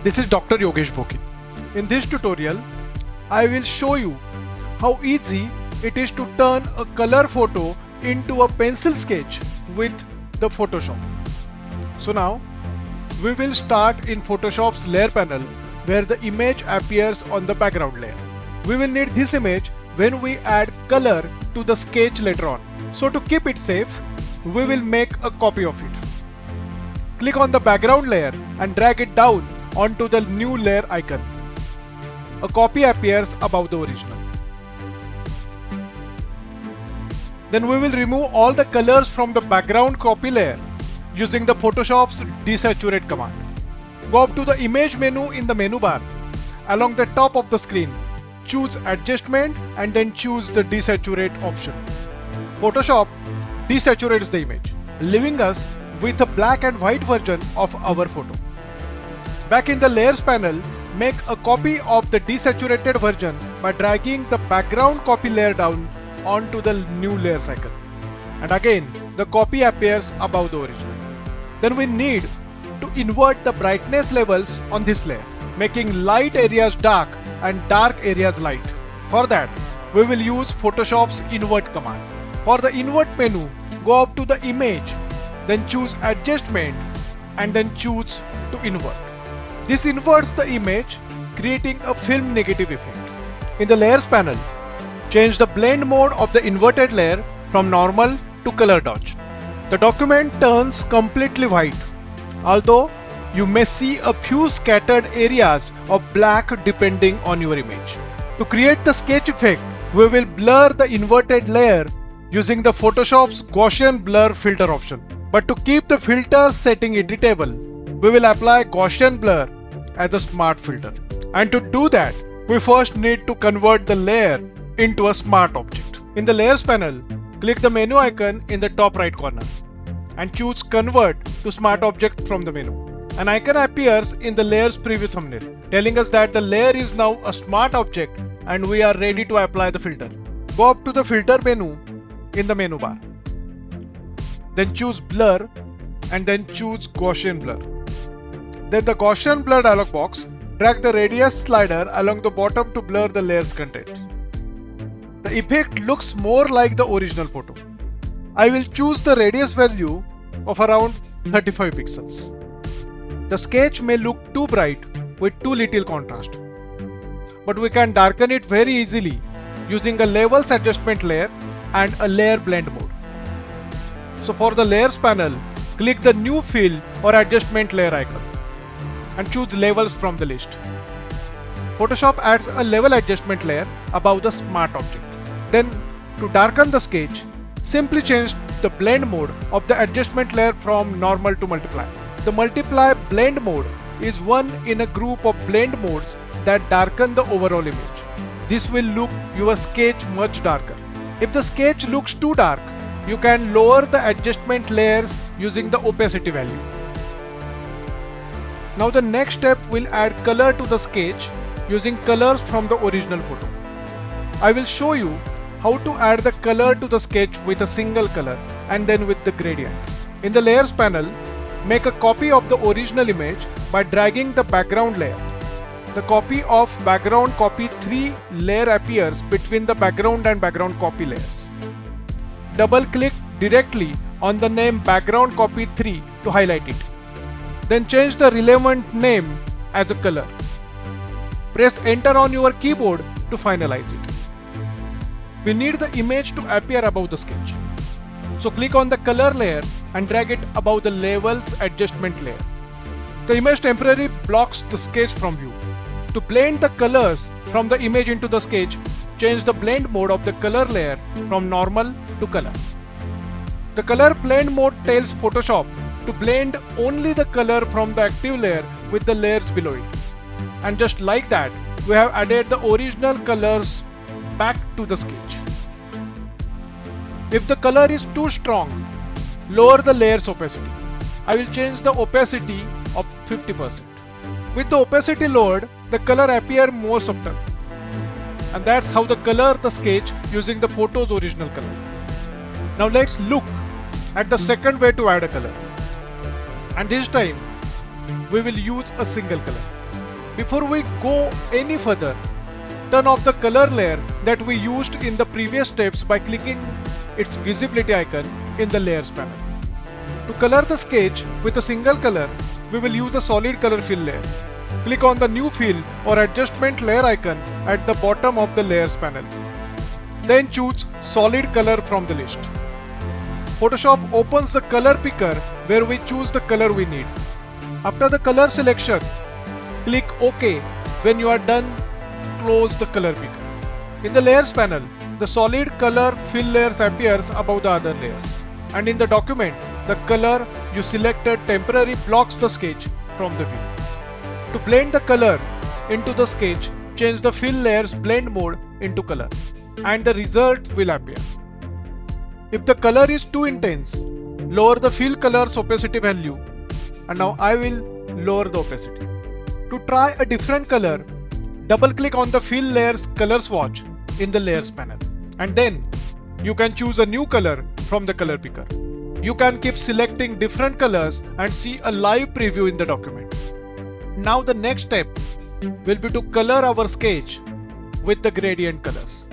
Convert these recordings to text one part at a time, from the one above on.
This is Dr. Yogesh Bhokin. In this tutorial, I will show you how easy it is to turn a color photo into a pencil sketch with the Photoshop. So now, we will start in Photoshop's layer panel where the image appears on the background layer. We will need this image when we add color to the sketch later on. So to keep it safe, we will make a copy of it. Click on the background layer and drag it down onto the new layer icon. A copy appears above the original. Then we will remove all the colors from the background copy layer using the Photoshop's desaturate command. Go up to the image menu in the menu bar. Along the top of the screen, choose adjustment and then choose the desaturate option. Photoshop desaturates the image, leaving us with a black and white version of our photo. Back in the layers panel, make a copy of the desaturated version by dragging the background copy layer down onto the new layers icon. And again, the copy appears above the original. Then we need to invert the brightness levels on this layer, making light areas dark and dark areas light. For that, we will use Photoshop's invert command. For the invert menu, go up to the image, then choose adjustment and then choose to invert. This inverts the image, creating a film negative effect. In the layers panel, change the blend mode of the inverted layer from normal to color dodge. The document turns completely white, although you may see a few scattered areas of black depending on your image. To create the sketch effect, we will blur the inverted layer using the Photoshop's Gaussian blur filter option. But to keep the filter setting editable, we will apply Gaussian blur as a smart filter. And to do that, we first need to convert the layer into a smart object. In the layers panel, click the menu icon in the top right corner and choose convert to smart object from the menu. An icon appears in the layer's preview thumbnail, telling us that the layer is now a smart object and we are ready to apply the filter. Go up to the filter menu in the menu bar. Then choose blur and then choose Gaussian blur. Then the Gaussian blur dialog box, drag the radius slider along the bottom to blur the layer's content. The effect looks more like the original photo. I will choose the radius value of around 35 pixels. The sketch may look too bright with too little contrast, but we can darken it very easily using a levels adjustment layer and a layer blend mode. So for the layers panel, click the new fill or adjustment layer icon and choose levels from the list. Photoshop adds a level adjustment layer above the smart object. Then to darken the sketch, simply change the blend mode of the adjustment layer from normal to multiply. The multiply blend mode is one in a group of blend modes that darken the overall image. This will look your sketch much darker. If the sketch looks too dark, you can lower the adjustment layers using the opacity value. Now the next step will add color to the sketch using colors from the original photo. I will show you how to add the color to the sketch with a single color and then with the gradient. In the layers panel, make a copy of the original image by dragging the background layer. The copy of background copy 3 layer appears between the background and background copy layers. Double click directly on the name background copy 3 to highlight it. Then change the relevant name as a color. Press enter on your keyboard to finalize it. We need the image to appear above the sketch. So click on the color layer and drag it above the levels adjustment layer. The image temporarily blocks the sketch from view. To blend the colors from the image into the sketch, change the blend mode of the color layer from normal to color. The color blend mode tells Photoshop to blend only the color from the active layer with the layers below it. And just like that, we have added the original colors back to the sketch. If the color is too strong, lower the layer's opacity. I will change the opacity of 50%. With the opacity lowered, the color appears more subtle. And that's how to color the sketch using the photo's original color. Now let's look at the second way to add a color. And this time, we will use a single color. Before we go any further, turn off the color layer that we used in the previous steps by clicking its visibility icon in the layers panel. To color the sketch with a single color, we will use the solid color fill layer. Click on the new fill or adjustment layer icon at the bottom of the layers panel. Then choose solid color from the list. Photoshop opens the color picker where we choose the color we need. After the color selection, click OK. When you are done, close the color picker. In the layers panel, the solid color fill layers appears above the other layers. And in the document, the color you selected temporarily blocks the sketch from the view. To blend the color into the sketch, change the fill layer's blend mode into color, and the result will appear. If the color is too intense, lower the fill color's opacity value, and now I will lower the opacity. To try a different color, double click on the fill layer's color swatch in the layers panel, and then you can choose a new color from the color picker. You can keep selecting different colors and see a live preview in the document. Now the next step will be to color our sketch with the gradient colors.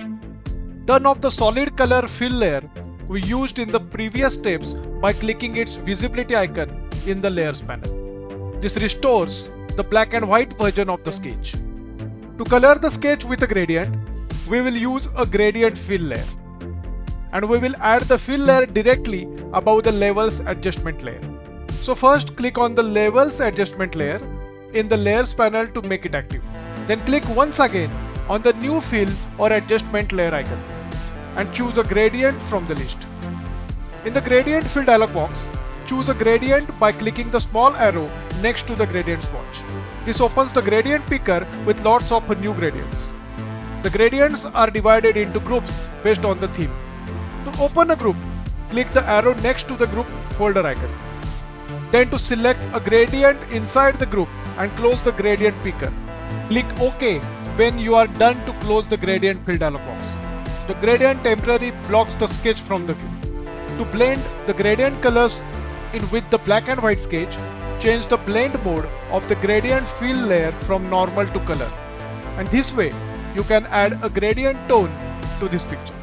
Turn off the solid color fill layer we used in the previous steps by clicking its visibility icon in the layers panel. This restores the black and white version of the sketch. To color the sketch with a gradient, we will use a gradient fill layer. And we will add the fill layer directly above the levels adjustment layer. So first click on the levels adjustment layer in the layers panel to make it active. Then click once again on the new fill or adjustment layer icon and choose a gradient from the list. In the gradient fill dialog box, choose a gradient by clicking the small arrow next to the gradient swatch. This opens the gradient picker with lots of new gradients. The gradients are divided into groups based on the theme. To open a group, click the arrow next to the group folder icon. Then to select a gradient inside the group and close the gradient picker. Click OK when you are done to close the gradient fill dialog box. The gradient temporarily blocks the sketch from the view. To blend the gradient colors in with the black and white sketch, change the blend mode of the gradient fill layer from normal to color. And this way, you can add a gradient tone to this picture.